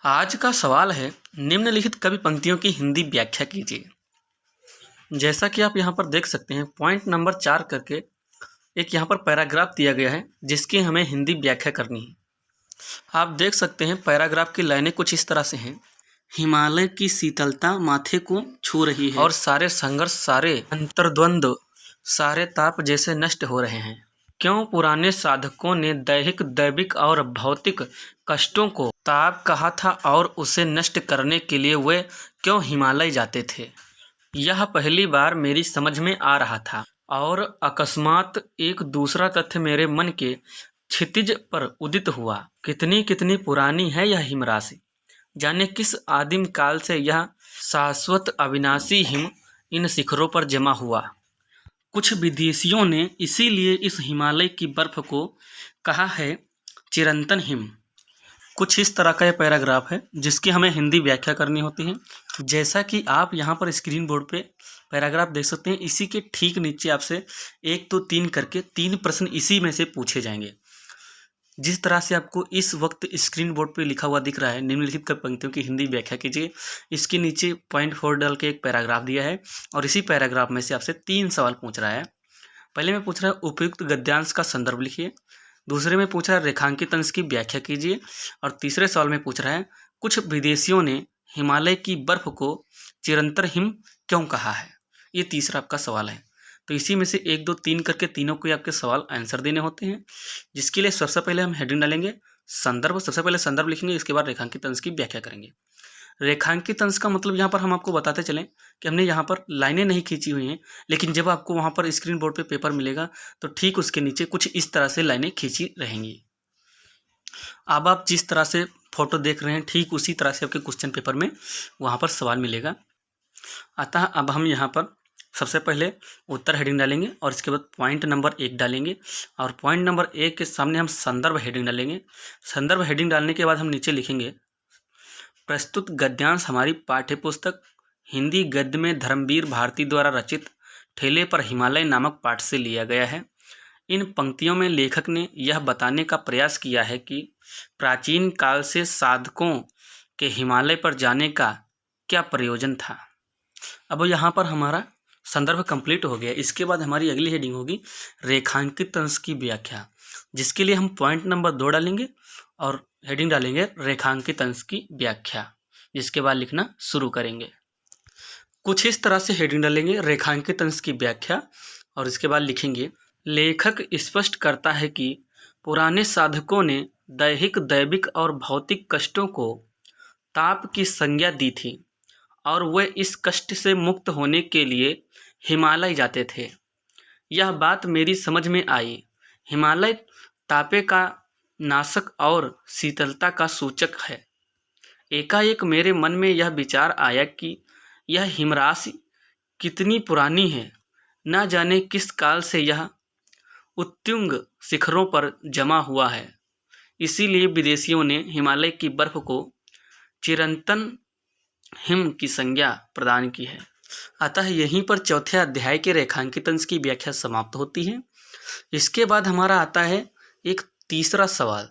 आज का सवाल है, निम्नलिखित कवि पंक्तियों की हिंदी व्याख्या कीजिए। जैसा कि आप यहाँ पर देख सकते हैं, पॉइंट नंबर 4 करके एक यहाँ पर पैराग्राफ दिया गया है जिसकी हमें हिंदी व्याख्या करनी है। आप देख सकते हैं पैराग्राफ की लाइनें कुछ इस तरह से हैं। हिमालय की शीतलता माथे को छू रही है और सारे संघर्ष, सारे अंतर्द्वंद, सारे ताप जैसे नष्ट हो रहे हैं। क्यों पुराने साधकों ने दैहिक, दैविक और भौतिक कष्टों को ताप कहा था और उसे नष्ट करने के लिए वे क्यों हिमालय जाते थे? यह पहली बार मेरी समझ में आ रहा था और अकस्मात एक दूसरा तथ्य मेरे मन के क्षितिज पर उदित हुआ। कितनी कितनी पुरानी है यह हिमराशि, जाने किस आदिम काल से यह शाश्वत अविनाशी हिम इन शिखरों पर जमा हुआ। कुछ विदेशियों ने इसीलिए इस हिमालय की बर्फ को कहा है चिरंतन हिम। कुछ इस तरह का यह पैराग्राफ है जिसकी हमें हिंदी व्याख्या करनी होती है। जैसा कि आप यहाँ पर स्क्रीन बोर्ड पे पैराग्राफ देख सकते हैं, इसी के ठीक नीचे आपसे 1 2 3 करके 3 प्रश्न इसी में से पूछे जाएंगे। जिस तरह से आपको इस वक्त स्क्रीन बोर्ड पे लिखा हुआ दिख रहा है, निम्नलिखित कवि पंक्तियों की हिंदी व्याख्या कीजिए, इसके नीचे पॉइंट 4 डाल के एक पैराग्राफ दिया है और इसी पैराग्राफ में से आपसे 3 सवाल पूछ रहा है। पहले में पूछ रहा है उपयुक्त गद्यांश का संदर्भ लिखिए, दूसरे में पूछ रहा है रेखांकित अंश की व्याख्या कीजिए और तीसरे सवाल में पूछ रहा है कुछ विदेशियों ने हिमालय की बर्फ को चिरंतर हिम क्यों कहा है। ये तीसरा आपका सवाल है। तो इसी में से 1 2 3 करके तीनों को आपके सवाल आंसर देने होते हैं, जिसके लिए सबसे पहले हम हेडिंग डालेंगे संदर्भ। सबसे पहले संदर्भ लिखेंगे, इसके बाद रेखांकित अंश की व्याख्या करेंगे। रेखांकित अंश का मतलब यहाँ पर हम आपको बताते चलें कि हमने यहाँ पर लाइनें नहीं खींची हुई हैं, लेकिन जब आपको वहाँ पर स्क्रीन बोर्ड पे पेपर मिलेगा तो ठीक उसके नीचे कुछ इस तरह से लाइनें खींची रहेंगी। अब आप जिस तरह से फोटो देख रहे हैं ठीक उसी तरह से आपके क्वेश्चन पेपर में वहाँ पर सवाल मिलेगा। अतः अब हम यहाँ पर सबसे पहले उत्तर हेडिंग डालेंगे और इसके बाद पॉइंट नंबर 1 डालेंगे और पॉइंट नंबर 1 के सामने हम संदर्भ हेडिंग डालेंगे। संदर्भ हेडिंग डालने के बाद हम नीचे लिखेंगे प्रस्तुत गद्यांश हमारी पाठ्यपुस्तक हिंदी गद्य में धर्मवीर भारती द्वारा रचित ठेले पर हिमालय नामक पाठ से लिया गया है। इन पंक्तियों में लेखक ने यह बताने का प्रयास किया है कि प्राचीन काल से साधकों के हिमालय पर जाने का क्या प्रयोजन था। अब यहाँ पर हमारा संदर्भ कंप्लीट हो गया। इसके बाद हमारी अगली हेडिंग होगी रेखांकित अंश की व्याख्या, जिसके लिए हम पॉइंट नंबर 2 डालेंगे और हेडिंग डालेंगे रेखांकित अंश की व्याख्या, जिसके बाद लिखना शुरू करेंगे। कुछ इस तरह से हेडिंग डालेंगे रेखांकित अंश की व्याख्या और इसके बाद लिखेंगे लेखक स्पष्ट करता है कि पुराने साधकों ने दैहिक, दैविक और भौतिक कष्टों को ताप की संज्ञा दी थी और वे इस कष्ट से मुक्त होने के लिए हिमालय जाते थे। यह बात मेरी समझ में आई। हिमालय तापे का नाशक और शीतलता का सूचक है। एकाएक मेरे मन में यह विचार आया कि यह हिमराशि कितनी पुरानी है, न जाने किस काल से यह उत्तुंग शिखरों पर जमा हुआ है। इसीलिए विदेशियों ने हिमालय की बर्फ को चिरंतन हिम की संज्ञा प्रदान की है। अतः यहीं पर चौथे अध्याय के रेखांकित अंश की व्याख्या समाप्त होती है। इसके बाद हमारा आता है एक तीसरा सवाल।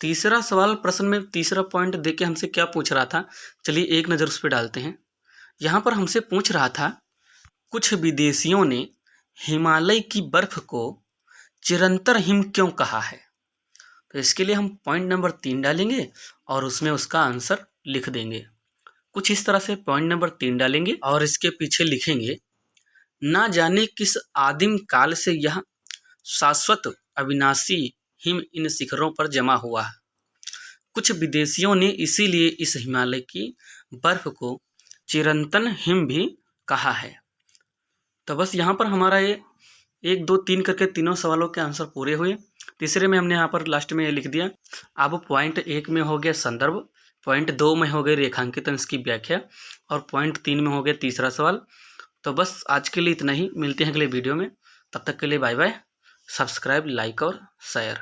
तीसरा सवाल प्रश्न में तीसरा पॉइंट देके हमसे क्या पूछ रहा था, चलिए एक नज़र उस पर डालते हैं। यहाँ पर हमसे पूछ रहा था कुछ विदेशियों ने हिमालय की बर्फ को चिरंतर हिम क्यों कहा है। तो इसके लिए हम पॉइंट नंबर 3 डालेंगे और उसमें उसका आंसर लिख देंगे। कुछ इस तरह से पॉइंट नंबर 3 डालेंगे और इसके पीछे लिखेंगे ना जाने किस आदिम काल से यह शाश्वत अविनाशी हिम इन शिखरों पर जमा हुआ है। कुछ विदेशियों ने इसीलिए इस हिमालय की बर्फ को चिरंतन हिम भी कहा है। तो बस यहाँ पर हमारा ये 1 2 3 करके तीनों सवालों के आंसर पूरे हुए। तीसरे में हमने यहाँ पर लास्ट में ये लिख दिया। अब पॉइंट 1 में हो गया संदर्भ, पॉइंट 2 में हो गई रेखांकित अंश की व्याख्या और पॉइंट 3 में हो गया तीसरा सवाल। तो बस आज के लिए इतना ही, मिलते हैं अगले वीडियो में। तब तक के लिए बाय बाय। सब्सक्राइब, लाइक और शेयर।